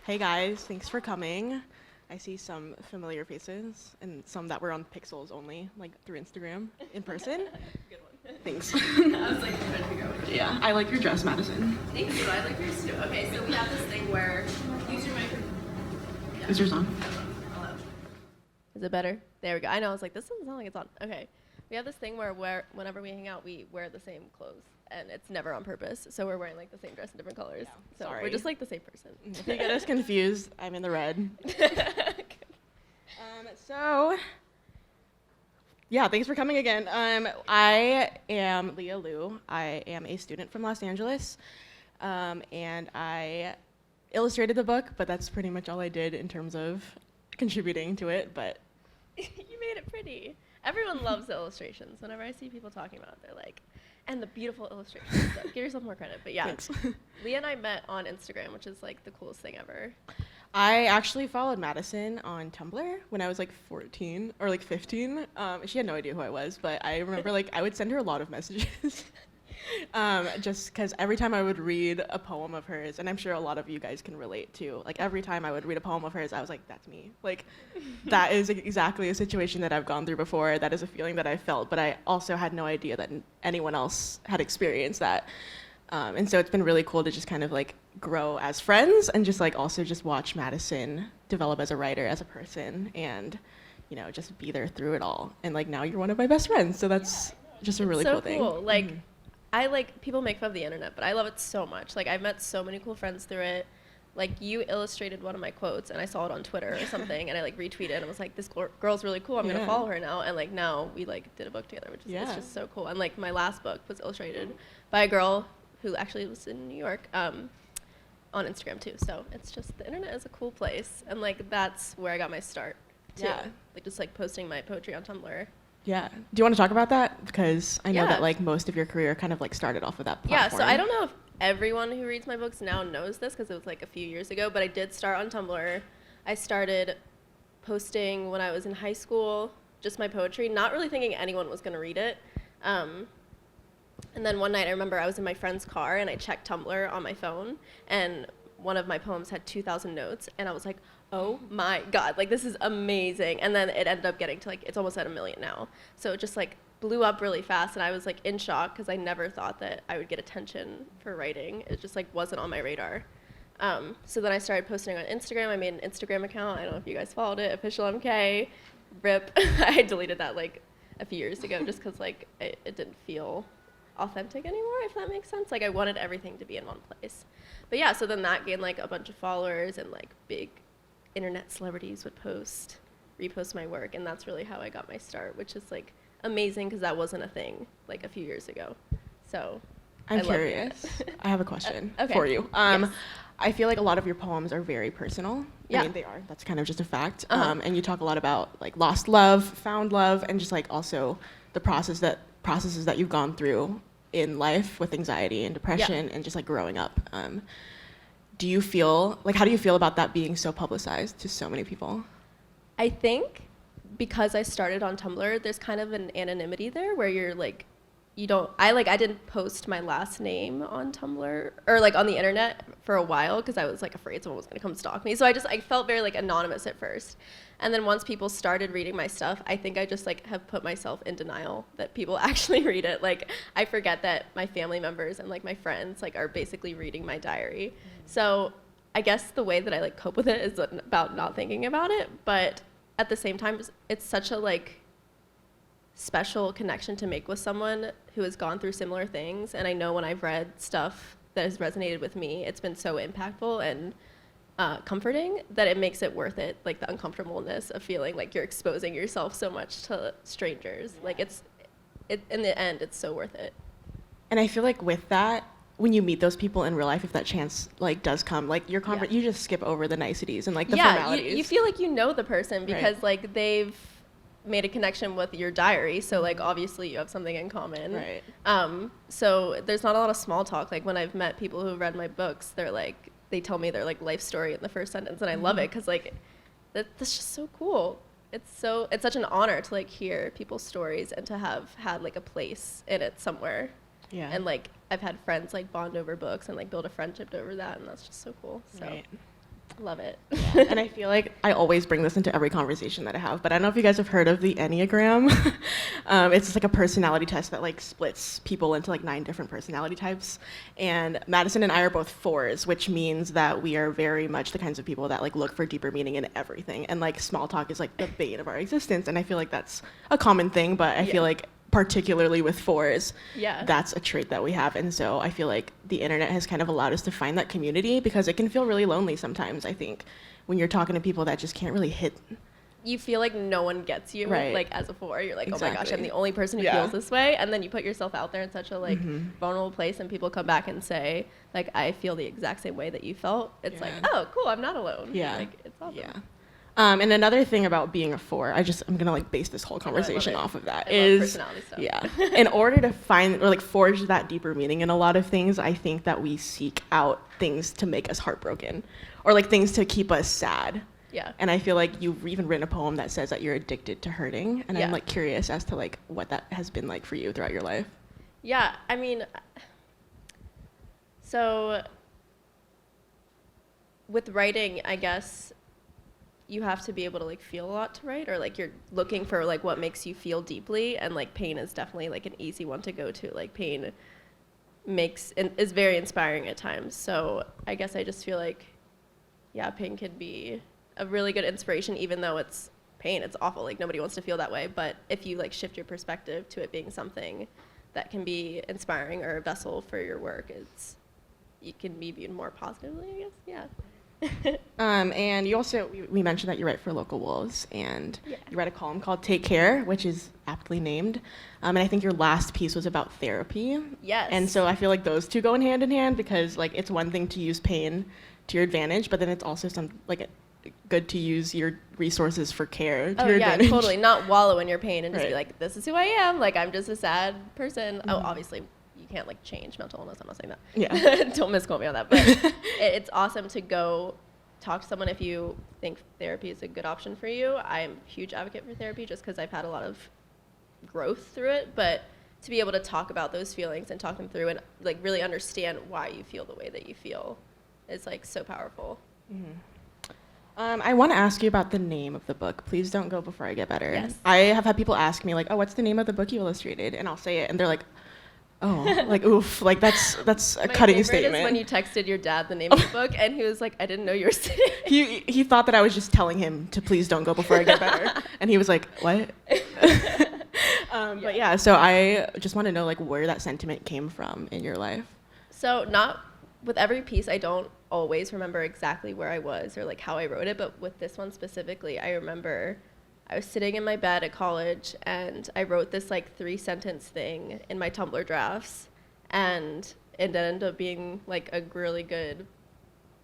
Hey guys, thanks for coming. I see some familiar faces and some that were on Pixels only, like through Instagram in person. Good one. Thanks. I was like trying to figure out which. Yeah, I like your dress, Madison. Thank you. I like yours too. Okay, so we have this thing where use your microphone. Yeah. Is yours on? Is it better? There we go. I know. I was like, this doesn't sound like it's on. Okay. We have this thing where whenever we hang out, we wear the same clothes, and it's never on purpose. So we're wearing like the same dress in different colors. Yeah, so sorry. we're just like the same person. If you get us confused, I'm in the red. So, yeah, thanks for coming again. I am Leah Lu. I am a student from Los Angeles, and I illustrated the book, but that's pretty much all I did in terms of contributing to it. But You made it pretty. Everyone loves the illustrations. Whenever I see people talking about it, they're like, and the beautiful illustrations. So give yourself more credit. But yeah, thanks. Leah and I met on Instagram, which is like the coolest thing ever. I actually followed Madison on Tumblr when I was like 14 or like 15. She had no idea who I was, but I remember like I would send her a lot of messages. Just because every time I would read a poem of hers, and I'm sure a lot of you guys can relate to, like every time I would read a poem of hers, I was like, that's me. Like, that is exactly a situation that I've gone through before. That is a feeling that I felt, but I also had no idea that anyone else had experienced that. And so it's been really cool to just kind of like grow as friends and just like also just watch Madison develop as a writer, as a person, and, you know, just be there through it all. And like now you're one of my best friends, so that's just a really so cool thing. Like, I like, people make fun of the internet, but I love it so much. Like, I've met so many cool friends through it. Like, you illustrated one of my quotes, and I saw it on Twitter or something, and I like retweeted it and was like, this girl's really cool. I'm gonna follow her now. And like now we like did a book together, which is it's just so cool. And like my last book was illustrated by a girl who actually was in New York, on Instagram too. So it's just, the internet is a cool place, and like that's where I got my start too. Yeah. Like just like posting my poetry on Tumblr. Yeah. Do you want to talk about that? Because I know Yeah. that like most of your career kind of like started off of that Yeah, platform. so I don't know if everyone who reads my books now knows this because it was like a few years ago, but I did start on Tumblr. I started posting when I was in high school, just my poetry, not really thinking anyone was going to read it. And then one night I remember I was in my friend's car and I checked Tumblr on my phone, and one of my poems had 2,000 notes, and I was like, oh my God, like this is amazing. And then it ended up getting to like, it's almost at 1 million now. So it just like blew up really fast, and I was like in shock because I never thought that I would get attention for writing. It just like wasn't on my radar. So then I started posting on Instagram. I made an Instagram account. I don't know if you guys followed it, official MK, RIP. I deleted that like a few years ago just because like it didn't feel authentic anymore, if that makes sense. Like I wanted everything to be in one place. But yeah, so then that gained like a bunch of followers, and like big internet celebrities would repost my work, and that's really how I got my start, which is like amazing because that wasn't a thing like a few years ago. So I'm I curious. I have a question okay. for you. Yes. I feel like a lot of your poems are very personal. Yeah. I mean, they are. That's kind of just a fact. Uh-huh. And you talk a lot about like lost love, found love, and just like also the processes that you've gone through in life with anxiety and depression and just like growing up. Do you feel like, how do you feel about that being so publicized to so many people? I think because I started on Tumblr, there's kind of an anonymity there where you're like, I didn't post my last name on Tumblr or like on the internet for a while because I was like afraid someone was gonna come stalk me. So I felt very like anonymous at first. And then once people started reading my stuff, I think I just like have put myself in denial that people actually read it. Like I forget that my family members and like my friends like are basically reading my diary. So I guess the way that I like cope with it is about not thinking about it. But at the same time, it's such a like special connection to make with someone who has gone through similar things. And I know when I've read stuff that has resonated with me, it's been so impactful and comforting that it makes it worth it, like the uncomfortableness of feeling like you're exposing yourself so much to strangers. Like in the end, it's so worth it. And I feel like with that, when you meet those people in real life, if that chance like does come, like you just skip over the niceties and like the formalities. You feel like you know the person because like they've made a connection with your diary, so like obviously you have something in common. Right. So there's not a lot of small talk. Like when I've met people who've read my books, they tell me their like life story in the first sentence, and I love it because like that's just so cool. It's such an honor to like hear people's stories and to have had like a place in it somewhere. Yeah. And like I've had friends like bond over books and like build a friendship over that, and that's just so cool. So. Right. Love it. And I feel like I always bring this into every conversation that I have, but I don't know if you guys have heard of the Enneagram. It's just like a personality test that like splits people into like 9 different personality types. And Madison and I are both 4s, which means that we are very much the kinds of people that like look for deeper meaning in everything. And like small talk is like the bane of our existence. And I feel like that's a common thing, but I feel like particularly with 4s, that's a trait that we have. And so I feel like the internet has kind of allowed us to find that community, because it can feel really lonely sometimes, I think, when you're talking to people that just can't really hit. You feel like no one gets you, right. like as a 4, you're like, exactly. oh my gosh, I'm the only person who feels this way. And then you put yourself out there in such a like vulnerable place, and people come back and say, like, I feel the exact same way that you felt. It's like, oh, cool, I'm not alone. Like, it's awesome. And another thing about being a 4, I'm gonna like base this whole conversation off of that, I love personality stuff. In order to find or like forge that deeper meaning in a lot of things, I think that we seek out things to make us heartbroken, or like things to keep us sad. And I feel like you've even written a poem that says that you're addicted to hurting, and I'm like curious as to like what that has been like for you throughout your life. I mean, so with writing, I guess you have to be able to like feel a lot to write, or like you're looking for like what makes you feel deeply, and like pain is definitely like an easy one to go to. Like pain is very inspiring at times. So I guess I just feel like pain could be a really good inspiration, even though it's pain, it's awful, like nobody wants to feel that way. But if you like shift your perspective to it being something that can be inspiring or a vessel for your work, you can be viewed more positively, I guess. And you also, we mentioned that you write for Local Wolves, and you write a column called Take Care, which is aptly named. And I think your last piece was about therapy. And so I feel like those two go in hand, because like it's one thing to use pain to your advantage, but then it's also good to use your resources for care to your advantage. Totally. Not wallow in your pain and just be like, this is who I am. Like, I'm just a sad person. Oh, obviously, you can't like change mental illness. I'm not saying that. Don't misquote me on that. But it's awesome to go talk to someone if you think therapy is a good option for you. I'm a huge advocate for therapy just because I've had a lot of growth through it. But to be able to talk about those feelings and talk them through and like really understand why you feel the way that you feel is like so powerful. I want to ask you about the name of the book. Please Don't Go Before I Get Better. I have had people ask me like, oh, what's the name of the book you illustrated? And I'll say it, and they're like, oh, like, oof, like that's a cutting statement. Is when you texted your dad the name of the book, and he was like, I didn't know you were saying. He thought that I was just telling him to please don't go before I get better, and he was like, what? But so I just want to know like where that sentiment came from in your life. So not with every piece, I don't always remember exactly where I was or like how I wrote it, but with this one specifically, I remember I was sitting in my bed at college and I wrote this like 3-sentence thing in my Tumblr drafts, and it ended up being like a really good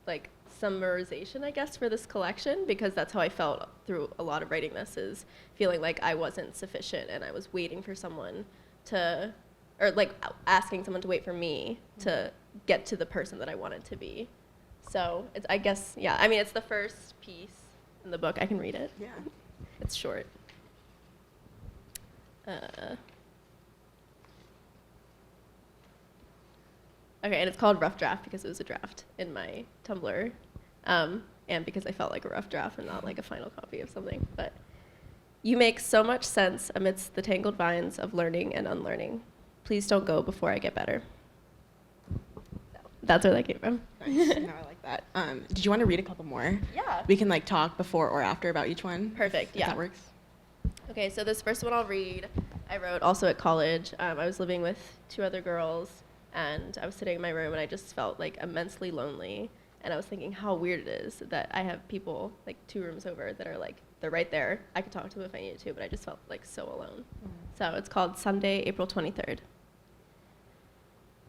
like summarization, I guess, for this collection, because that's how I felt through a lot of writing this, is feeling like I wasn't sufficient and I was waiting for someone to, or like asking someone to wait for me to get to the person that I wanted to be. So it's, I guess, I mean, it's the first piece in the book. I can read it. Yeah. It's short. Okay, and it's called Rough Draft because it was a draft in my Tumblr, and because I felt like a rough draft and not like a final copy of something. But you make so much sense amidst the tangled vines of learning and unlearning. Please don't go before I get better. That's where that came from. Nice. No, I like that. Did you want to read a couple more? Yeah. We can like talk before or after about each one. Perfect. If that works. Okay, so this first one I'll read. I wrote also at college. I was living with 2 other girls, and I was sitting in my room, and I just felt like immensely lonely. And I was thinking how weird it is that I have people like 2 rooms over that are like, they're right there. I could talk to them if I needed to, but I just felt like so alone. So it's called Sunday, April 23rd.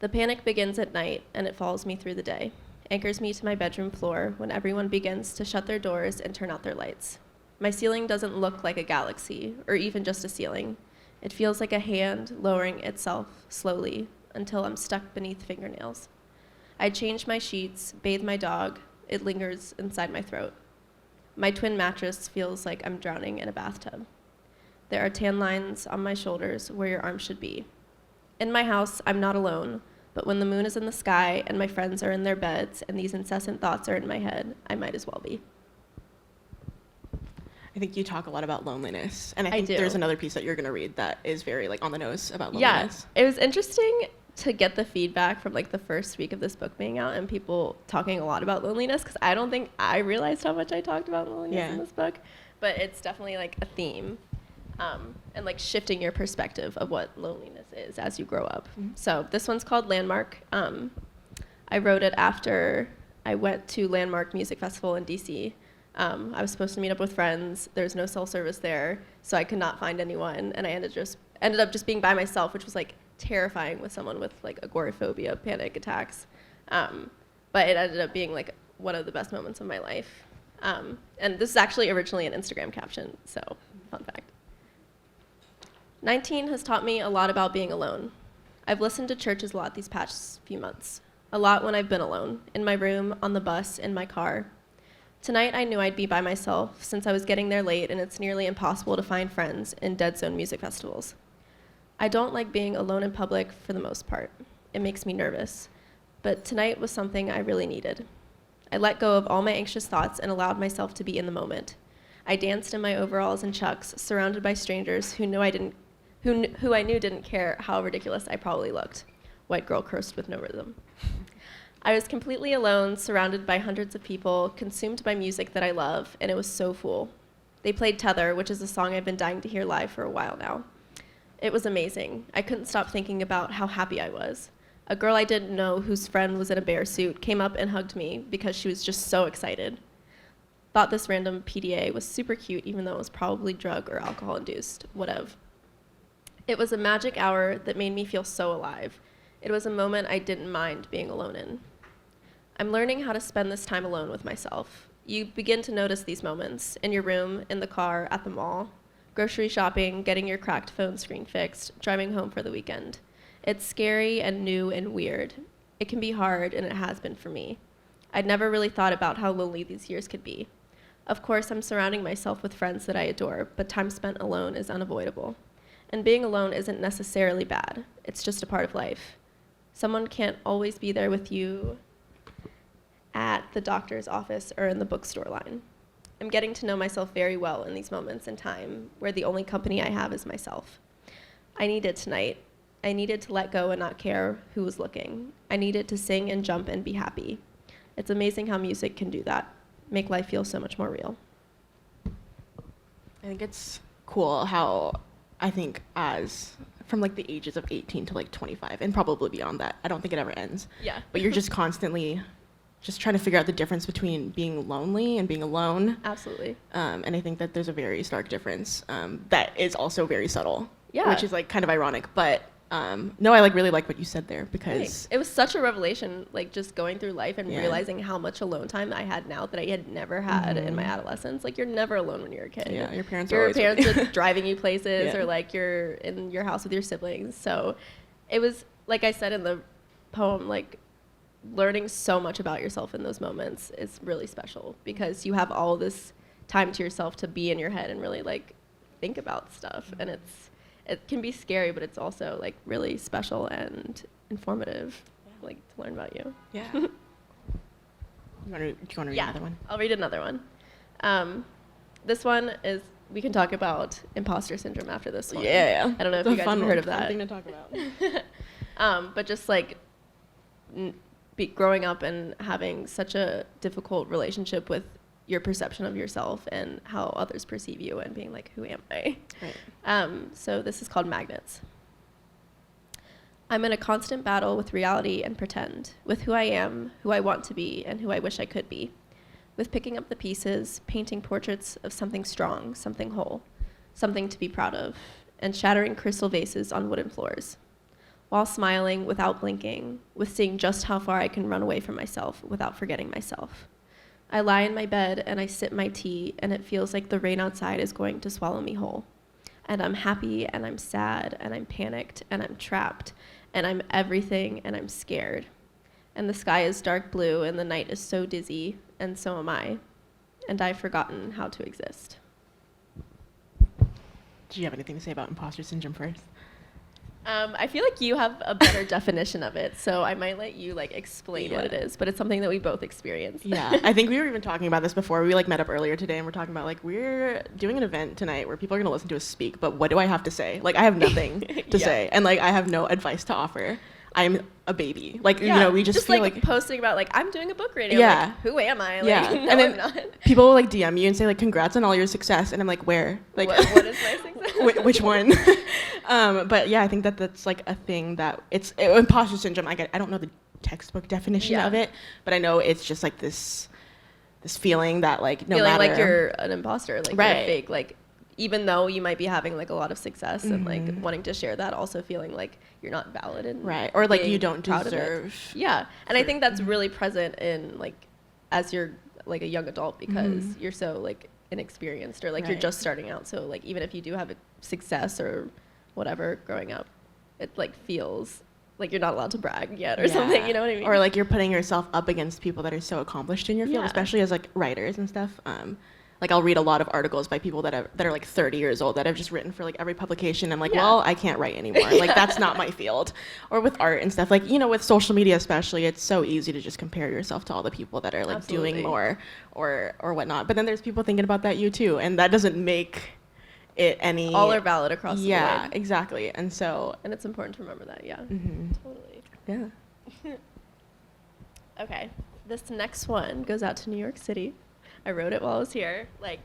The panic begins at night, and it follows me through the day, anchors me to my bedroom floor when everyone begins to shut their doors and turn out their lights. My ceiling doesn't look like a galaxy, or even just a ceiling. It feels like a hand lowering itself slowly until I'm stuck beneath fingernails. I change my sheets, bathe my dog. It lingers inside my throat. My twin mattress feels like I'm drowning in a bathtub. There are tan lines on my shoulders where your arms should be. In my house, I'm not alone. But when the moon is in the sky and my friends are in their beds and these incessant thoughts are in my head, I might as well be. I think you talk a lot about loneliness, and I I think do. there's another piece that you're going to read that is very like on the nose about Yeah, loneliness. it was interesting to get the feedback from like the first week of this book being out and people talking a lot about loneliness, because I don't think I realized how much I talked about loneliness in this book, but it's definitely like a theme, and like shifting your perspective of what loneliness is as you grow up. Mm-hmm. So this one's called Landmark. I wrote it after I went to Landmark Music Festival in DC. I was supposed to meet up with friends. There's no cell service there, so I could not find anyone, and I ended up just being by myself, which was like terrifying with someone with like agoraphobia, panic attacks. But it ended up being like one of the best moments of my life. And this is actually originally an Instagram caption, so fun fact. 19 has taught me a lot about being alone. I've listened to churches a lot these past few months. A lot when I've been alone, in my room, on the bus, in my car. Tonight I knew I'd be by myself since I was getting there late and it's nearly impossible to find friends in dead zone music festivals. I don't like being alone in public for the most part. It makes me nervous. But tonight was something I really needed. I let go of all my anxious thoughts and allowed myself to be in the moment. I danced in my overalls and chucks, surrounded by strangers who I knew didn't care how ridiculous I probably looked. White girl cursed with no rhythm. I was completely alone, surrounded by hundreds of people, consumed by music that I love, and it was so cool. They played Tether, which is a song I've been dying to hear live for a while now. It was amazing. I couldn't stop thinking about how happy I was. A girl I didn't know whose friend was in a bear suit came up and hugged me because she was just so excited. Thought this random PDA was super cute, even though it was probably drug or alcohol induced, whatever. It was a magic hour that made me feel so alive. It was a moment I didn't mind being alone in. I'm learning how to spend this time alone with myself. You begin to notice these moments in your room, in the car, at the mall, grocery shopping, getting your cracked phone screen fixed, driving home for the weekend. It's scary and new and weird. It can be hard, and it has been for me. I'd never really thought about how lonely these years could be. Of course, I'm surrounding myself with friends that I adore, but time spent alone is unavoidable. And being alone isn't necessarily bad. It's just a part of life. Someone can't always be there with you at the doctor's office or in the bookstore line. I'm getting to know myself very well in these moments in time where the only company I have is myself. I needed tonight. I needed to let go and not care who was looking. I needed to sing and jump and be happy. It's amazing how music can do that, make life feel so much more real. I think it's cool how I think as from like the ages of 18 to like 25 and probably beyond that, I don't think it ever ends. Yeah. But you're just constantly just trying to figure out the difference between being lonely and being alone. Absolutely. And I think that there's a very stark difference that is also very subtle. Yeah. Which is like kind of ironic, but no, I like really like what you said there because Thanks. It was such a revelation, like just going through life and Yeah. realizing how much alone time I had now that I had never had in my adolescence. Like you're never alone when you're a kid. yeah, your parents Your are always parents with you. are driving you places Yeah. or like you're in your house with your siblings. So it was, like I said in the poem, like learning so much about yourself in those moments is really special because you have all this time to yourself to be in your head and really like think about stuff. And it can be scary, but it's also like really special and informative, like to learn about you. Yeah. Do you want to read another one? I'll read another one. This one is, we can talk about imposter syndrome after this one. Yeah. I don't know if It's you a guys fun have one, heard of fun that. thing to talk about. But just like growing up and having such a difficult relationship with your perception of yourself and how others perceive you and being like, who am I? Right. So this is called Magnets. I'm in a constant battle with reality and pretend, with who I am, who I want to be, and who I wish I could be, with picking up the pieces, painting portraits of something strong, something whole, something to be proud of, and shattering crystal vases on wooden floors, while smiling without blinking, with seeing just how far I can run away from myself without forgetting myself. I lie in my bed and I sip my tea, and it feels like the rain outside is going to swallow me whole. And I'm happy, and I'm sad, and I'm panicked, and I'm trapped, and I'm everything, and I'm scared. And the sky is dark blue, and the night is so dizzy, and so am I. And I've forgotten how to exist. Do you have anything to say about imposter syndrome first? I feel like you have a better definition of it, so I might let you like explain what it is, but it's something that we both experience. Yeah, I think we were even talking about this before. We like met up earlier today and we're talking about like we're doing an event tonight where people are gonna listen to us speak, but what do I have to say? Like I have nothing to say, and like I have no advice to offer. I'm a baby. Like, you know, we just feel like posting about like, I'm doing a book reading. Yeah. Like, who am I? Like, yeah. no, And then I'm not. people will like DM you and say like, congrats on all your success. And I'm like, where? Like, what is my success? Which one? But yeah, I think that that's like a thing that it's imposter syndrome. I don't know the textbook definition of it, but I know it's just like this feeling that like no feeling matter. like you're an imposter, like you're fake, like even though you might be having like a lot of success and like wanting to share that, also feeling like you're not valid and or like you don't deserve. Yeah, and I think that's really present in like as you're like a young adult because you're so like inexperienced or like you're just starting out. So like even if you do have a success or whatever growing up, it like feels like you're not allowed to brag yet or something, you know what I mean? Or like you're putting yourself up against people that are so accomplished in your field, especially as like writers and stuff. Like I'll read a lot of articles by people that are like 30 years old that have just written for like every publication. I'm like, well, I can't write anymore. Like that's not my field. Or with art and stuff, like, you know, with social media especially, it's so easy to just compare yourself to all the people that are like doing more or whatnot. But then there's people thinking about that you too, and that doesn't make it any. All are valid across the board. Yeah, exactly. And so. And it's important to remember that. Yeah. Totally. Yeah. Okay. This next one goes out to New York City. I wrote it while I was here, like,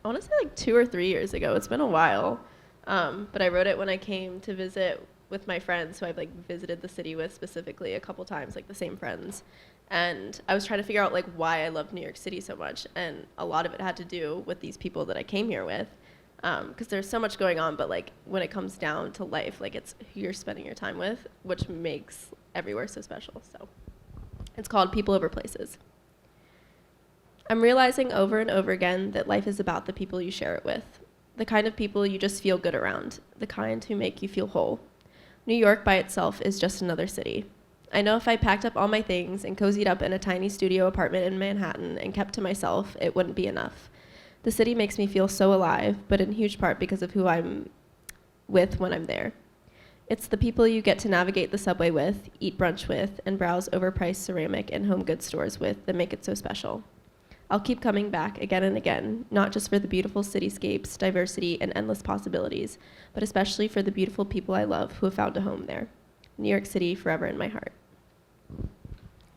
I want to say like 2 or 3 years ago. It's been a while. But I wrote it when I came to visit with my friends who I've like visited the city with specifically a couple times, like the same friends. And I was trying to figure out like why I loved New York City so much. And a lot of it had to do with these people that I came here with. Because there's so much going on, but like when it comes down to life, like it's who you're spending your time with, which makes everywhere so special. So it's called People Over Places. I'm realizing over and over again that life is about the people you share it with, the kind of people you just feel good around, the kind who make you feel whole. New York by itself is just another city. I know if I packed up all my things and cozied up in a tiny studio apartment in Manhattan and kept to myself, it wouldn't be enough. The city makes me feel so alive, but in huge part because of who I'm with when I'm there. It's the people you get to navigate the subway with, eat brunch with, and browse overpriced ceramic and home goods stores with that make it so special. I'll keep coming back again and again, not just for the beautiful cityscapes, diversity, and endless possibilities, but especially for the beautiful people I love who have found a home there. New York City forever in my heart.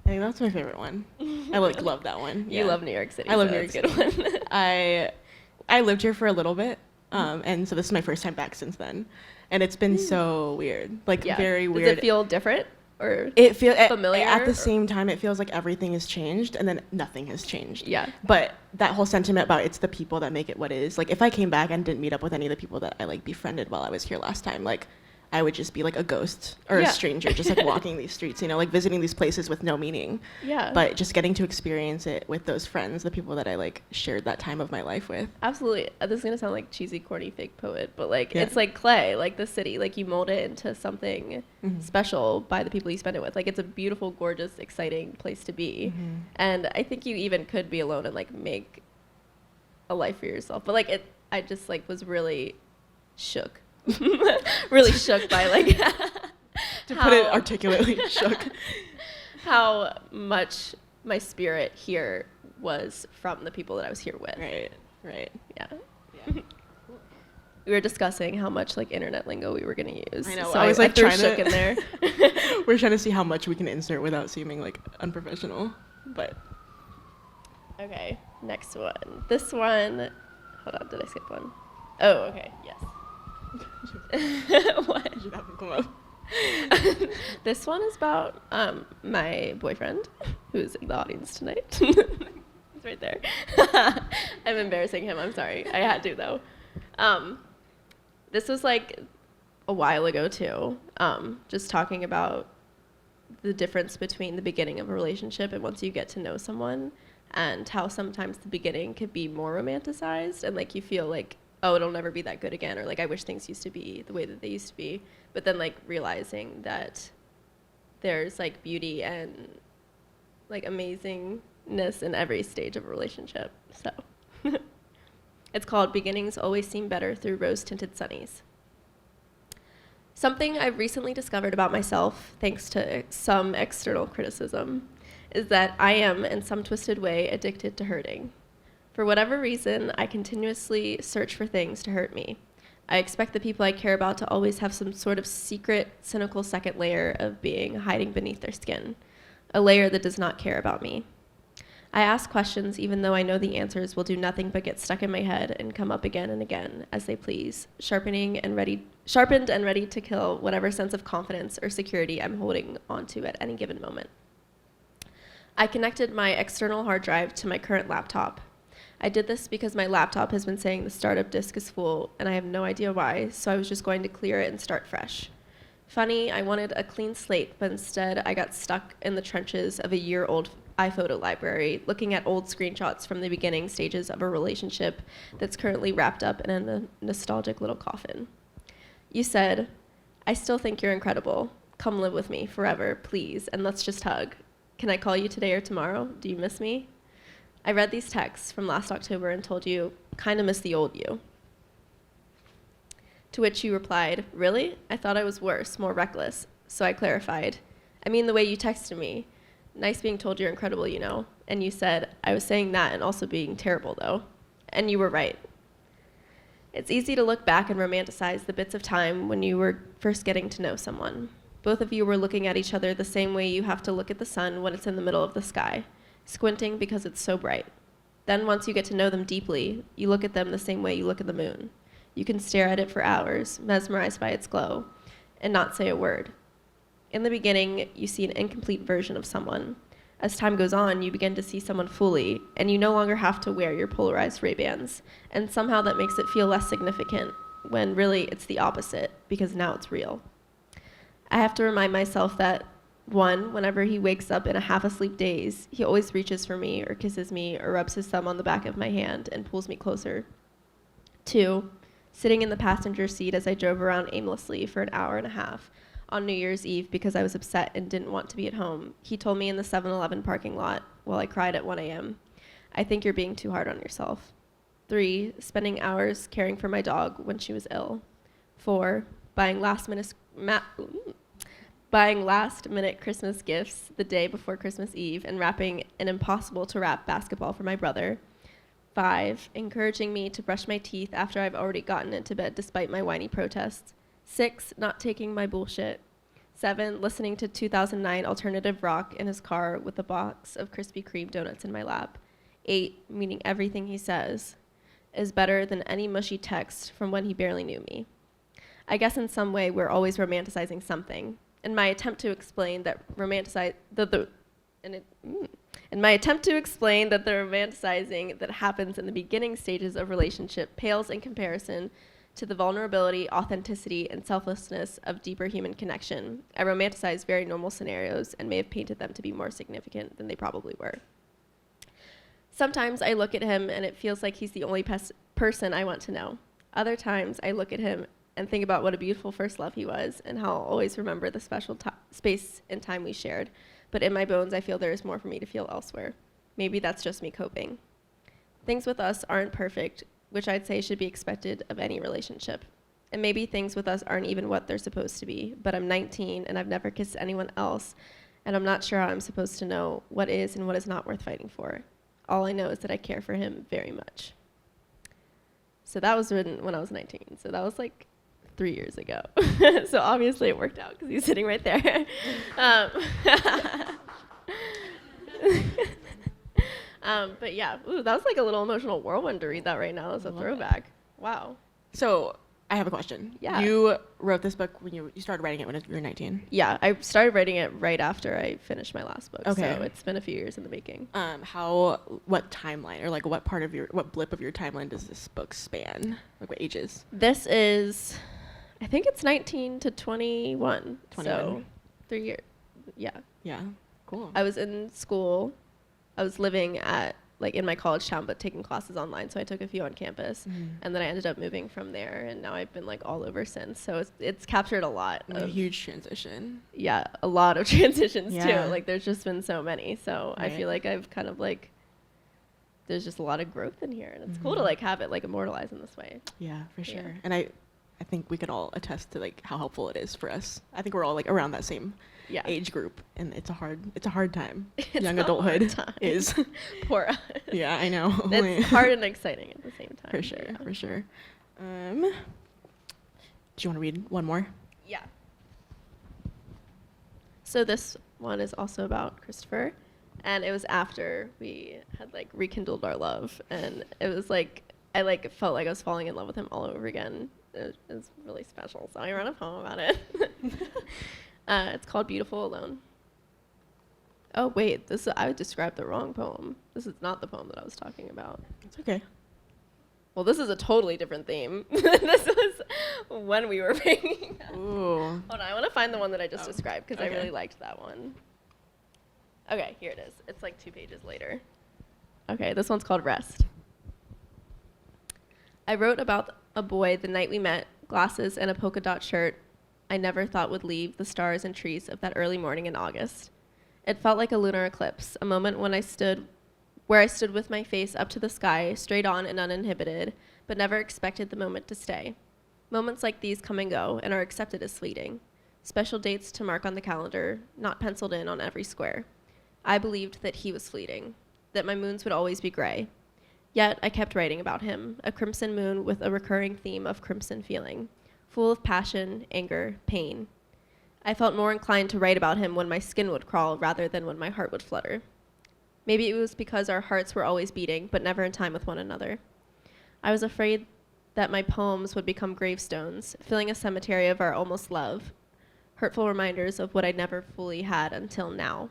I think that's my favorite one. I like love that one. You love New York City. I love New York City. Good one. I lived here for a little bit, and so this is my first time back since then, and it's been so weird, like very weird. Does it feel different? Or it feels familiar at the same time. It feels like everything has changed, and then nothing has changed. Yeah. But that whole sentiment about it's the people that make it what it is. Like if I came back and didn't meet up with any of the people that I like befriended while I was here last time, like I would just be like a ghost or a stranger, just like walking these streets, you know, like visiting these places with no meaning. Yeah. But just getting to experience it with those friends, the people that I like shared that time of my life with. Absolutely. This is gonna sound like cheesy, corny, fake poet, but like it's like clay, like the city, like you mold it into something special by the people you spend it with. Like it's a beautiful, gorgeous, exciting place to be, and I think you even could be alone and like make a life for yourself. But like I just like was really shook. Really shook by like to put it articulately, shook how much my spirit here was from the people that I was here with. Right. Yeah. We were discussing how much like internet lingo we were gonna use. I know. So I was like trying shook to in there. We're trying to see how much we can insert without seeming like unprofessional. But okay, next one. This one. Hold on, did I skip one? Oh, okay. Yes. What? You should have him come up. This one is about my boyfriend, who's in the audience tonight. He's right there. I'm embarrassing him. I'm sorry. I had to though. This was like a while ago too. Just talking about the difference between the beginning of a relationship and once you get to know someone, and how sometimes the beginning could be more romanticized and like you feel like, oh, it'll never be that good again, or like I wish things used to be the way that they used to be, but then like realizing that there's like beauty and like amazingness in every stage of a relationship. So it's called Beginnings Always Seem Better Through Rose-Tinted Sunnies. Something I've recently discovered about myself, thanks to some external criticism, is that I am, in some twisted way, addicted to hurting. For whatever reason, I continuously search for things to hurt me. I expect the people I care about to always have some sort of secret, cynical second layer of being hiding beneath their skin, a layer that does not care about me. I ask questions even though I know the answers will do nothing but get stuck in my head and come up again and again as they please, sharpened and ready to kill whatever sense of confidence or security I'm holding onto at any given moment. I connected my external hard drive to my current laptop. I did this because my laptop has been saying the startup disk is full, and I have no idea why, so I was just going to clear it and start fresh. Funny, I wanted a clean slate, but instead I got stuck in the trenches of a year-old iPhoto library, looking at old screenshots from the beginning stages of a relationship that's currently wrapped up in a nostalgic little coffin. You said, "I still think you're incredible. Come live with me forever, please, and let's just hug. Can I call you today or tomorrow? Do you miss me?" I read these texts from last October and told you, "Kinda miss the old you." To which you replied, "Really? I thought I was worse, more reckless." So I clarified, "I mean the way you texted me. Nice being told you're incredible, you know." And you said, "I was saying that and also being terrible, though." And you were right. It's easy to look back and romanticize the bits of time when you were first getting to know someone. Both of you were looking at each other the same way you have to look at the sun when it's in the middle of the sky, squinting because it's so bright. Then once you get to know them deeply, you look at them the same way you look at the moon. You can stare at it for hours, mesmerized by its glow, and not say a word. In the beginning, you see an incomplete version of someone. As time goes on, you begin to see someone fully, and you no longer have to wear your polarized Ray-Bans, and somehow that makes it feel less significant, when really it's the opposite, because now it's real. I have to remind myself that, 1, whenever he wakes up in a half-asleep daze, he always reaches for me, or kisses me, or rubs his thumb on the back of my hand and pulls me closer. 2, sitting in the passenger seat as I drove around aimlessly for an hour and a half, on New Year's Eve because I was upset and didn't want to be at home, he told me in the 7-Eleven parking lot while I cried at 1 a.m., "I think you're being too hard on yourself." 3, spending hours caring for my dog when she was ill. 4, buying last-minute Christmas gifts the day before Christmas Eve and wrapping an impossible-to-wrap basketball for my brother. 5, encouraging me to brush my teeth after I've already gotten into bed despite my whiny protests. 6, not taking my bullshit. 7, listening to 2009 alternative rock in his car with a box of Krispy Kreme donuts in my lap. 8, meaning everything he says is better than any mushy text from when he barely knew me. I guess in some way we're always romanticizing something. In my attempt to explain that the romanticizing that happens in the beginning stages of relationship pales in comparison to the vulnerability, authenticity, and selflessness of deeper human connection. I romanticize very normal scenarios and may have painted them to be more significant than they probably were. Sometimes I look at him and it feels like he's the only person I want to know. Other times I look at him and think about what a beautiful first love he was and how I'll always remember the special space and time we shared. But in my bones, I feel there is more for me to feel elsewhere. Maybe that's just me coping. Things with us aren't perfect, which I'd say should be expected of any relationship. And maybe things with us aren't even what they're supposed to be, but I'm 19 and I've never kissed anyone else, and I'm not sure how I'm supposed to know what is and what is not worth fighting for. All I know is that I care for him very much. So that was written when I was 19, so that was like 3 years ago. So obviously it worked out because he's sitting right there. But yeah, that was like a little emotional whirlwind to read that right now as a throwback. Wow. So I have a question. Yeah. You wrote this book when you started writing it when you were 19. Yeah, I started writing it right after I finished my last book. Okay. So it's been a few years in the making. What timeline or like what blip of your timeline does this book span? Like what ages? This is, I think it's 19 to 21. 21. So 3 years. Yeah. Yeah. Cool. I was in school. I was living in my college town, but taking classes online. So I took a few on campus, and then I ended up moving from there, and now I've been like all over since. So it's captured a lot. A huge transition. Yeah, a lot of transitions Yeah. too. Like there's just been so many. So Right. I feel like I've kind of like, there's just a lot of growth in here, and it's cool to like have it like immortalized in this way. Yeah, for sure. Yeah. And I think we could all attest to like how helpful it is for us. I think we're all like around that same age group, and it's a hard time. Young adulthood is. Poor us. Yeah, I know. It's hard and exciting at the same time. For sure, for sure. Do you want to read one more? Yeah. So this one is also about Christopher, and it was after we had like rekindled our love, and it was like I like felt like I was falling in love with him all over again. It was really special, so I wrote a poem about it. It's called Beautiful Alone. Oh wait, I described the wrong poem. This is not the poem that I was talking about. It's okay. Well, this is a totally different theme. This was when we were making that. Ooh. Hold on, I want to find the one that I just described because okay. I really liked that one. Okay, here it is. It's like 2 pages later. Okay, this one's called Rest. I wrote about a boy the night we met, glasses and a polka dot shirt I never thought would leave the stars and trees of that early morning in August. It felt like a lunar eclipse, a moment when I stood with my face up to the sky, straight on and uninhibited, but never expected the moment to stay. Moments like these come and go and are accepted as fleeting. Special dates to mark on the calendar, not penciled in on every square. I believed that he was fleeting, that my moons would always be gray. Yet I kept writing about him, a crimson moon with a recurring theme of crimson feeling, full of passion, anger, pain. I felt more inclined to write about him when my skin would crawl rather than when my heart would flutter. Maybe it was because our hearts were always beating, but never in time with one another. I was afraid that my poems would become gravestones, filling a cemetery of our almost love, hurtful reminders of what I never fully had until now.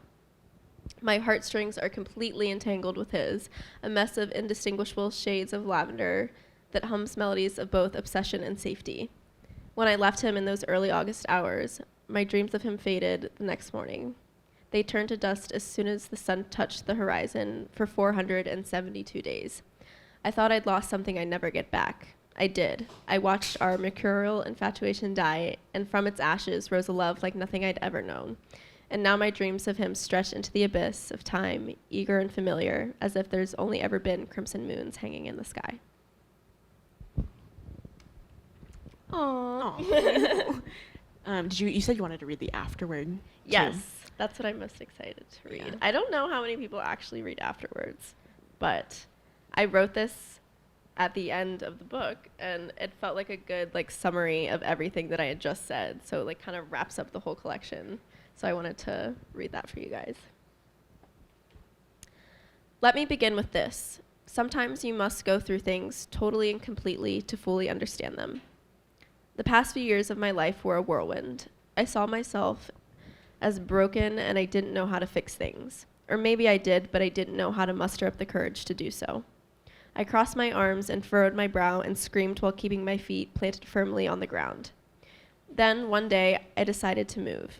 My heartstrings are completely entangled with his, a mess of indistinguishable shades of lavender that hums melodies of both obsession and safety. When I left him in those early August hours, my dreams of him faded the next morning. They turned to dust as soon as the sun touched the horizon for 472 days. I thought I'd lost something I'd never get back. I did. I watched our mercurial infatuation die, and from its ashes rose a love like nothing I'd ever known. And now my dreams of him stretch into the abyss of time, eager and familiar, as if there's only ever been crimson moons hanging in the sky. Aww. You said you wanted to read the Afterword? Yes, too. That's what I'm most excited to read. Yeah. I don't know how many people actually read Afterwards, but I wrote this at the end of the book, and it felt like a good summary of everything that I had just said. So it kind of wraps up the whole collection. So I wanted to read that for you guys. Let me begin with this. Sometimes you must go through things totally and completely to fully understand them. The past few years of my life were a whirlwind. I saw myself as broken, and I didn't know how to fix things. Or maybe I did, but I didn't know how to muster up the courage to do so. I crossed my arms and furrowed my brow and screamed while keeping my feet planted firmly on the ground. Then, one day, I decided to move.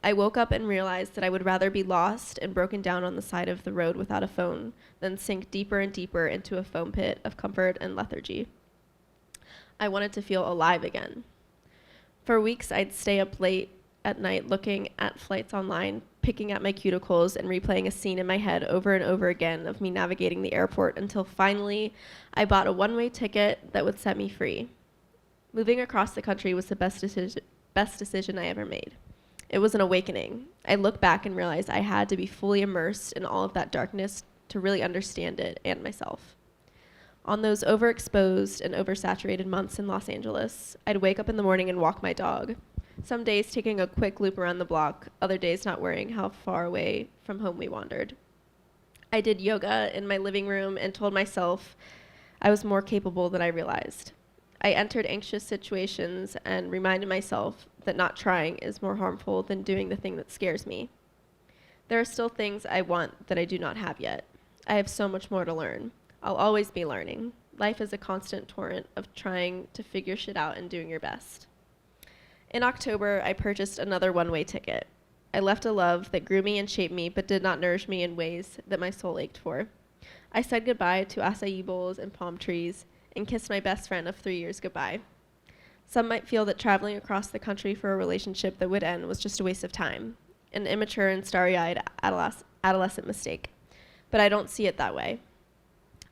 I woke up and realized that I would rather be lost and broken down on the side of the road without a phone than sink deeper and deeper into a foam pit of comfort and lethargy. I wanted to feel alive again. For weeks, I'd stay up late at night looking at flights online, picking at my cuticles and replaying a scene in my head over and over again of me navigating the airport until finally I bought a one-way ticket that would set me free. Moving across the country was the best decision I ever made. It was an awakening. I look back and realize I had to be fully immersed in all of that darkness to really understand it and myself. On those overexposed and oversaturated months in Los Angeles, I'd wake up in the morning and walk my dog. Some days taking a quick loop around the block, other days not worrying how far away from home we wandered. I did yoga in my living room and told myself I was more capable than I realized. I entered anxious situations and reminded myself that not trying is more harmful than doing the thing that scares me. There are still things I want that I do not have yet. I have so much more to learn. I'll always be learning. Life is a constant torrent of trying to figure shit out and doing your best. In October, I purchased another one-way ticket. I left a love that grew me and shaped me, but did not nourish me in ways that my soul ached for. I said goodbye to acai bowls and palm trees, and kissed my best friend of 3 years goodbye. Some might feel that traveling across the country for a relationship that would end was just a waste of time, an immature and starry-eyed adolescent mistake. But I don't see it that way.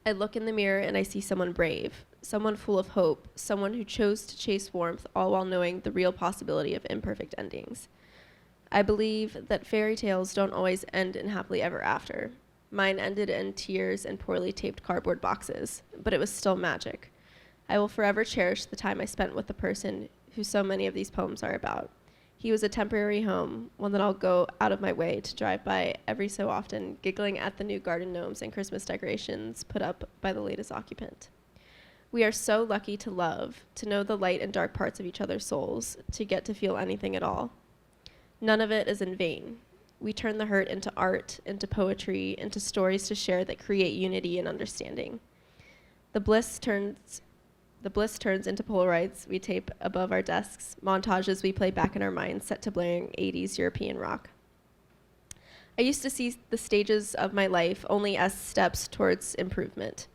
I look in the mirror and I see someone brave, someone full of hope, someone who chose to chase warmth all while knowing the real possibility of imperfect endings. I believe that fairy tales don't always end in happily ever after. Mine ended in tears and poorly taped cardboard boxes, but it was still magic. I will forever cherish the time I spent with the person who so many of these poems are about. He was a temporary home, one that I'll go out of my way to drive by every so often, giggling at the new garden gnomes and Christmas decorations put up by the latest occupant. We are so lucky to love, to know the light and dark parts of each other's souls, to get to feel anything at all. None of it is in vain. We turn the hurt into art, into poetry, into stories to share that create unity and understanding. The bliss turns into Polaroids we tape above our desks, montages we play back in our minds set to blaring 80s European rock. I used to see the stages of my life only as steps towards improvement.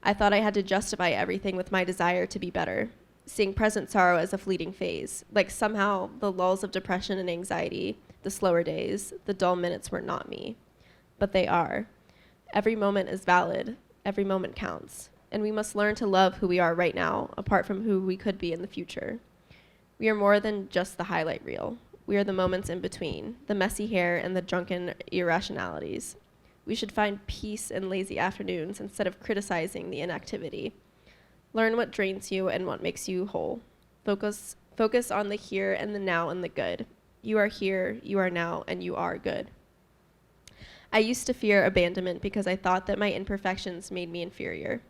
I thought I had to justify everything with my desire to be better, seeing present sorrow as a fleeting phase, like somehow the lulls of depression and anxiety, the slower days, the dull minutes were not me. But they are. Every moment is valid. Every moment counts. And we must learn to love who we are right now, apart from who we could be in the future. We are more than just the highlight reel. We are the moments in between, the messy hair and the drunken irrationalities. We should find peace in lazy afternoons instead of criticizing the inactivity. Learn what drains you and what makes you whole. Focus on the here and the now and the good. You are here, you are now, and you are good. I used to fear abandonment because I thought that my imperfections made me inferior.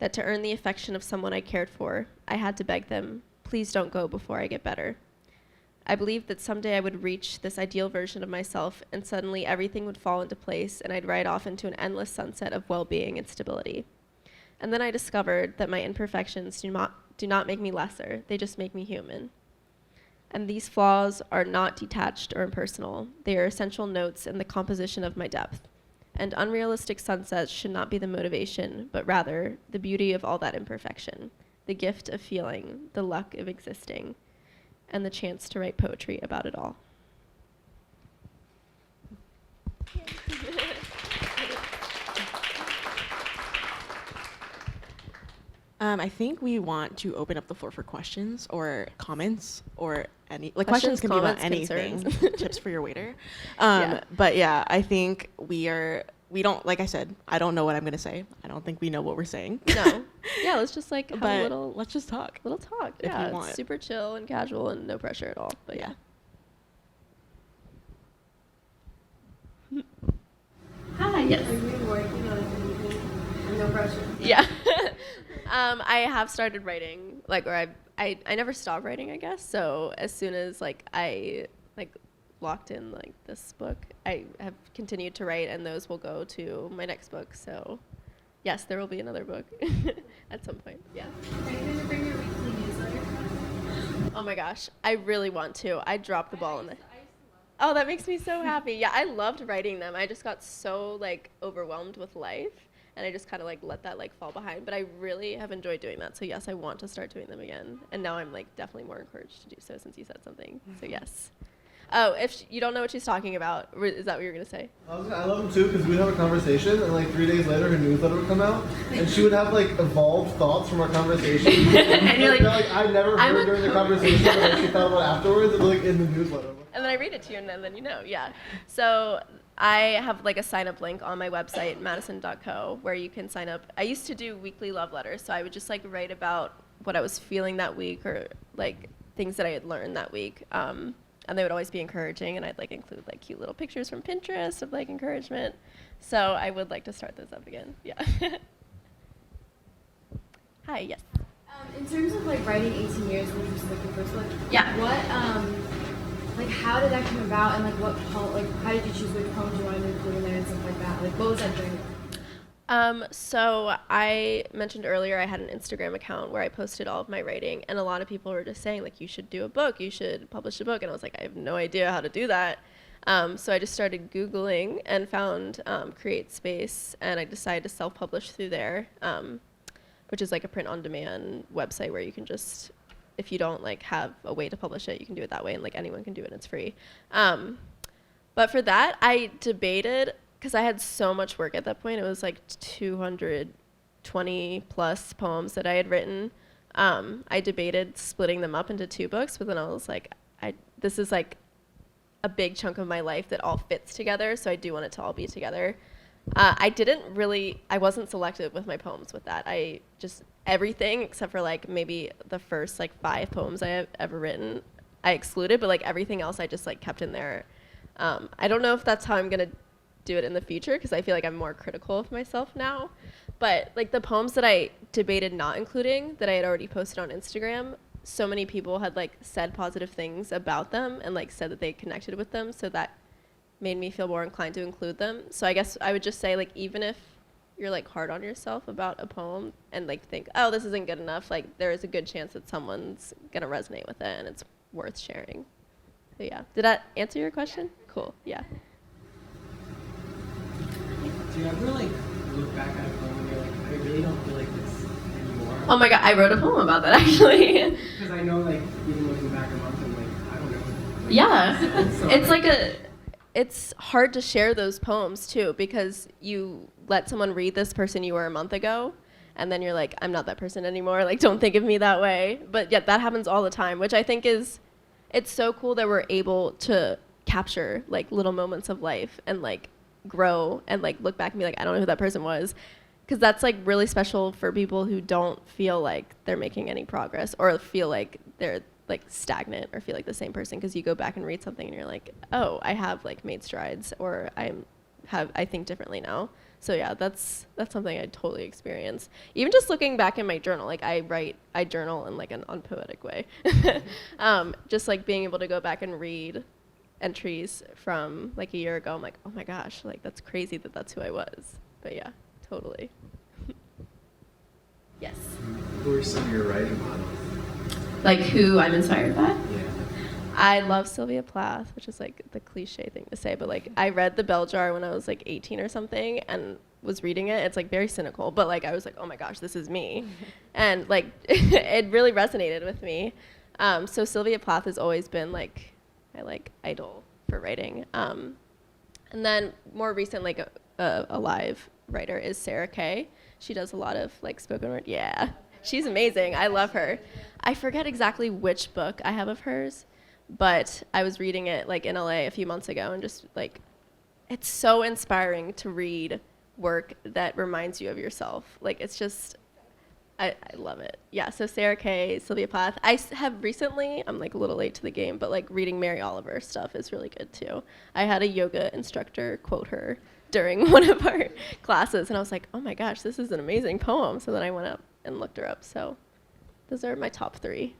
That to earn the affection of someone I cared for, I had to beg them, please don't go before I get better. I believed that someday I would reach this ideal version of myself and suddenly everything would fall into place and I'd ride off into an endless sunset of well-being and stability. And then I discovered that my imperfections do not make me lesser, they just make me human. And these flaws are not detached or impersonal. They are essential notes in the composition of my depth. And unrealistic sunsets should not be the motivation, but rather the beauty of all that imperfection, the gift of feeling, the luck of existing, and the chance to write poetry about it all. I think we want to open up the floor for questions or comments or any questions can comments, be about anything. concerns. Tips for your waiter. Yeah. But yeah, I think we don't, like I said, I don't know what I'm gonna say. I don't think we know what we're saying. No. Yeah, let's just like have But a little let's just talk. talk. if Yeah, you want. it's super chill and casual and no pressure at all. But yeah. Hi. Yes. Are you working on anything? No pressure. Yeah. I have started writing, like, or I never stop writing, I guess. So as soon as like I locked in like this book, I have continued to write, and those will go to my next book. So yes, there will be another book at some point. Yeah. Are you going to bring your weekly newsletter? Oh my gosh, I really want to. I dropped the ball in the. Oh, that makes me so happy. Yeah, I loved writing them. I just got so like overwhelmed with life, and I just kind of like let that like fall behind. But I really have enjoyed doing that. So yes, I want to start doing them again. And now I'm like definitely more encouraged to do so since you said something. So yes. Oh, if you don't know what she's talking about, is that what you're gonna say? I love them too because we'd have a conversation and like 3 days later her newsletter would come out and she would have like evolved thoughts from our conversation. And you're like, I never heard during the conversation what she thought about afterwards and like in the newsletter. And then I read it to you, and then you know, yeah. So I have like a sign-up link on my website, madison.co, where you can sign up. I used to do weekly love letters, so I would just like write about what I was feeling that week or like things that I had learned that week. And they would always be encouraging, and I'd like include like cute little pictures from Pinterest of like encouragement. So I would like to start those up again. Yeah. Hi. Yes. In terms of like writing 18 years and just like your first book, Yeah. what like how did that come about and like what how did you choose which poems you wanted to include in there and stuff like that? Like what was that journey? So I mentioned earlier I had an Instagram account where I posted all of my writing, and a lot of people were just saying like, you should do a book, you should publish a book, and I was like, I have no idea how to do that. So I just started Googling and found Create Space, and I decided to self-publish through there, which is like a print-on-demand website where you can just, if you don't like have a way to publish it, you can do it that way, and like anyone can do it, and it's free. But for that, I debated, because I had so much work at that point. It was like 200 20 plus poems that I had written. I debated splitting them up into 2 books, but then I was like, this is like a big chunk of my life that all fits together, so I do want it to all be together. I wasn't selective with my poems with that. I just, everything except for like maybe the first like 5 poems I have ever written, I excluded, but like everything else I just like kept in there. I don't know if that's how I'm gonna do it in the future, because I feel like I'm more critical of myself now. But like the poems that I debated not including, that I had already posted on Instagram, so many people had like said positive things about them and like said that they connected with them, so that made me feel more inclined to include them. So I guess I would just say, like, even if you're like hard on yourself about a poem and like think, oh, this isn't good enough, like there is a good chance that someone's gonna resonate with it and it's worth sharing. So yeah, did that answer your question? Cool. Yeah. Do you ever like look back at a poem and you're like, I really don't feel like this anymore? Oh my god, I wrote a poem about that actually. Because I know, like, even looking back a month, I'm like, I don't know. Yeah. So, It's like it's hard to share those poems too, because you let someone read this person you were a month ago, and then you're like, I'm not that person anymore, like don't think of me that way. But yet that happens all the time, which I think it's so cool that we're able to capture like little moments of life and like grow and like look back and be like, I don't know who that person was, because that's like really special for people who don't feel like they're making any progress or feel like they're like stagnant or feel like the same person, because you go back and read something and you're like, oh, I have like made strides, or I think differently now. So yeah, that's something I totally experience. Even just looking back in my journal, like I journal in like an unpoetic way. Just like being able to go back and read entries from like a year ago, I'm like, oh my gosh, like that's crazy that that's who I was. But yeah, totally. Yes. Who are some of your writing models? Like who I'm inspired by? Yeah. I love Sylvia Plath, which is like the cliche thing to say, but like I read The Bell Jar when I was like 18 or something and was reading it. It's like very cynical, but like I was like, oh my gosh, this is me. And like it really resonated with me. So Sylvia Plath has always been like my like idol for writing. And then more recent, like a live writer is Sarah Kay. She does a lot of like spoken word. Yeah, she's amazing. I love her. I forget exactly which book I have of hers, but I was reading it like in LA a few months ago, and just like, it's so inspiring to read work that reminds you of yourself. Like it's just, I love it. Yeah, so Sarah Kay, Sylvia Plath. I have recently, I'm like a little late to the game, but like reading Mary Oliver stuff is really good too. I had a yoga instructor quote her during one of our classes, and I was like, oh my gosh, this is an amazing poem. So then I went up and looked her up. So those are my top 3.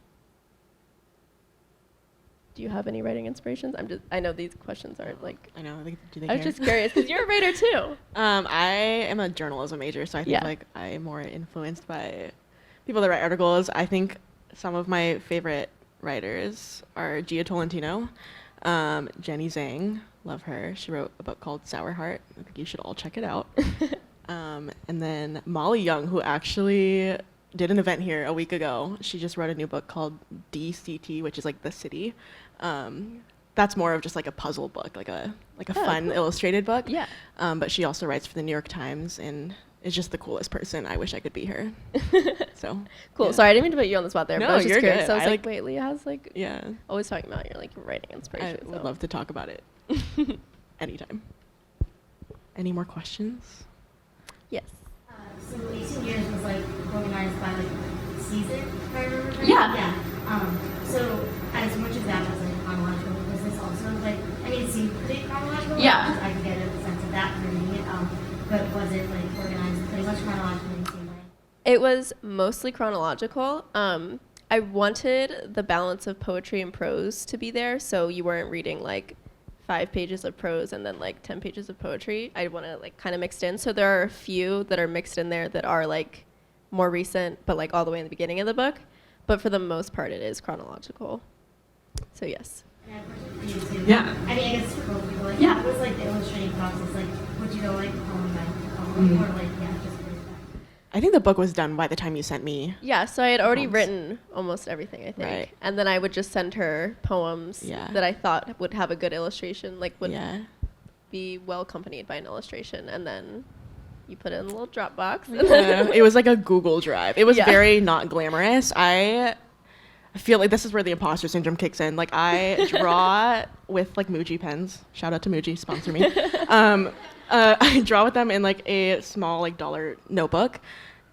Do you have any writing inspirations? I know these questions aren't like. I know. Do they I was care? just curious because you're a writer too. I am a journalism major, so I think like I'm more influenced by people that write articles. I think some of my favorite writers are Gia Tolentino, Jenny Zhang, love her. She wrote a book called Sour Heart. I think you should all check it out. And then Molly Young, who actually did an event here a week ago. She just wrote a new book called DCT, which is like the city. That's more of just like a puzzle book, like a fun illustrated book. Yeah. But she also writes for the New York Times and is just the coolest person. I wish I could be her. So cool. Yeah. Sorry, I didn't mean to put you on the spot there. No, but I was just you're curious. good. So I was I like, wait, Leah has like always talking about your like writing I inspiration. would love to talk about it anytime. Any more questions? Yes. So 18 years was like organized by like season, if I remember right. Yeah. So as much as that was like chronological, was this also like, I mean, it seemed pretty chronological. Yeah. I could get a sense of that from reading it. But was it like organized pretty much chronologically in the same way? It was mostly chronological. I wanted the balance of poetry and prose to be there, so you weren't reading like 5 pages of prose and then like 10 pages of poetry. I want to like kind of mixed in. So there are a few that are mixed in there that are like more recent, but like all the way in the beginning of the book. But for the most part, it is chronological. So yes. And I have a question for you too. Yeah. I mean, I guess for both people, like, Yeah. what was like the illustrating process? Like, would you go like poem by poem, or like just put it back? I think the book was done by the time you sent me. Yeah, so I had already Poems. written almost everything, I think. Right. And then I would just send her poems Yeah. that I thought would have a good illustration, like would Yeah. be well accompanied by an illustration. And then You put it in a little Dropbox. Yeah, it was like a Google Drive. It was Yeah. very not glamorous. I feel like this is where the imposter syndrome kicks in. Like I draw with like Muji pens. Shout out to Muji, sponsor me. I draw with them in like a small like dollar notebook.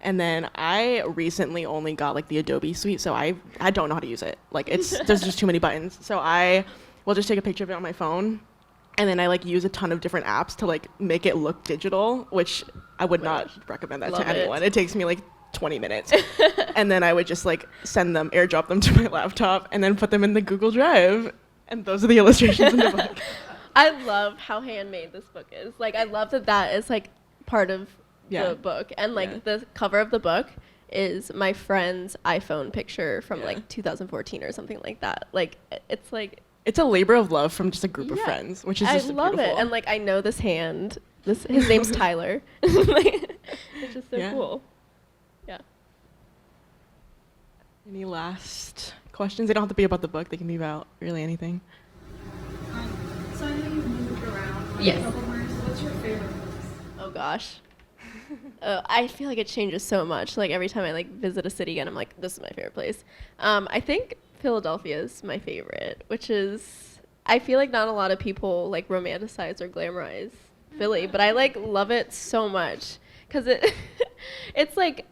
And then I recently only got like the Adobe suite, so I don't know how to use it. Like there's just too many buttons. So I will just take a picture of it on my phone, and then I like use a ton of different apps to like make it look digital, which I would not recommend that Love to anyone. it. It takes me like 20 minutes. And then I would just like airdrop them to my laptop and then put them in the Google Drive. And those are the illustrations in the book. I love how handmade this book is. Like, I love that is like part of the book. And like the cover of the book is my friend's iPhone picture from like 2014 or something like that. Like, it's like... It's a labor of love from just a group of friends, which is just I love beautiful. it. And like, I know this hand. His name's Tyler. Like, it's just so cool. Yeah. Any last questions? They don't have to be about the book. They can be about really anything. So I know you've moved around. Yes. A couple months. What's your favorite place? Oh gosh. I feel like it changes so much. Like every time I like visit a city again, I'm like, this is my favorite place. I think Philadelphia is my favorite, which is, I feel like not a lot of people like romanticize or glamorize Philly, but I like love it so much because it's like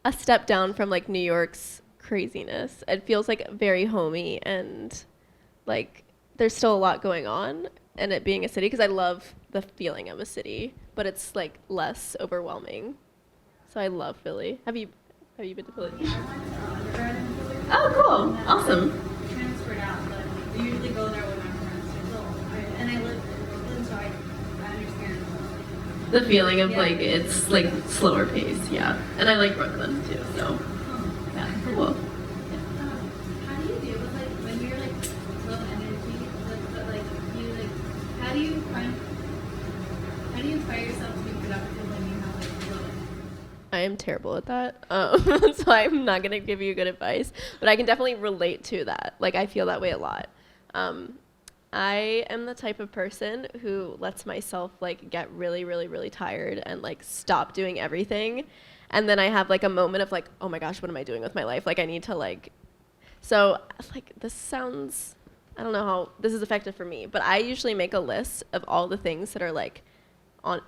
a step down from like New York's craziness. It feels like very homey and like there's still a lot going on, and it being a city, because I love the feeling of a city, but it's like less overwhelming. So I love Philly. Have you been to Philly? I went to undergrad in Philly. Oh, cool. Awesome. I transferred out, but I usually go there with my friends. So I live in Brooklyn, so I understand. The feeling of like it's like slower pace, yeah. And I like Brooklyn too, so yeah, cool. How do you deal with like when you're like low energy, but like you like how do you inspire yourself to be productive when you have like low energy? I am terrible at that, so I'm not gonna give you good advice, but I can definitely relate to that. Like I feel that way a lot. I am the type of person who lets myself like get really, really, really tired and like stop doing everything, and then I have like a moment of like, oh my gosh, what am I doing with my life? Like I need to like, so like this sounds, I don't know how this is effective for me, but I usually make a list of all the things that are like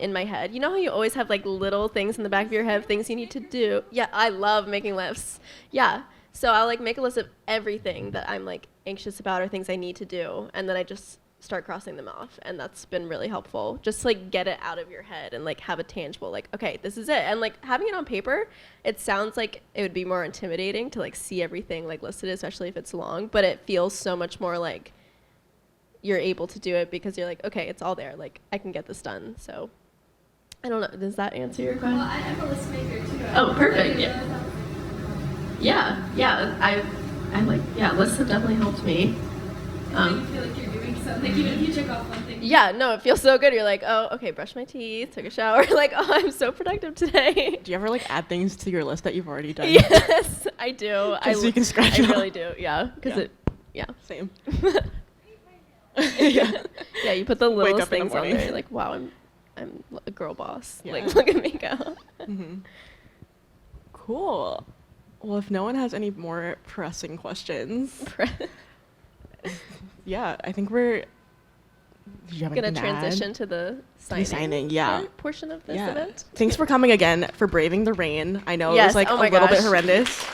in my head. You know how you always have like little things in the back of your head, things you need to do? Yeah, I love making lists. Yeah. So I'll like make a list of everything that I'm like anxious about or things I need to do, and then I just start crossing them off, and that's been really helpful. Just like get it out of your head and like have a tangible like, okay, this is it. And like having it on paper, it sounds like it would be more intimidating to like see everything like listed, especially if it's long, but it feels so much more like you're able to do it because you're like, okay, it's all there. Like I can get this done. So I don't know. Does that answer your question? Well, I'm a list maker too. Oh, perfect. Yeah. I like, lists have definitely helped me. You feel like you're doing something, even if you check off one thing. Yeah, no, it feels so good. You're like, oh, okay, brush my teeth, took a shower. Like, oh, I'm so productive today. Do you ever like add things to your list that you've already done? Yes, I do. Just so you can scratch I it off. really do. Yeah, because Same. yeah, you put the Wake littlest up in the things on morning. there. You're like, wow, I'm a girl boss. Yeah. Like, look at me go. Cool. Well, if no one has any more pressing questions, yeah, I think we're Gonna transition to the signing, yeah. portion of this Yeah. event. Thanks for coming again, for braving the rain. I know it Yes, was like oh a my little bit gosh. horrendous.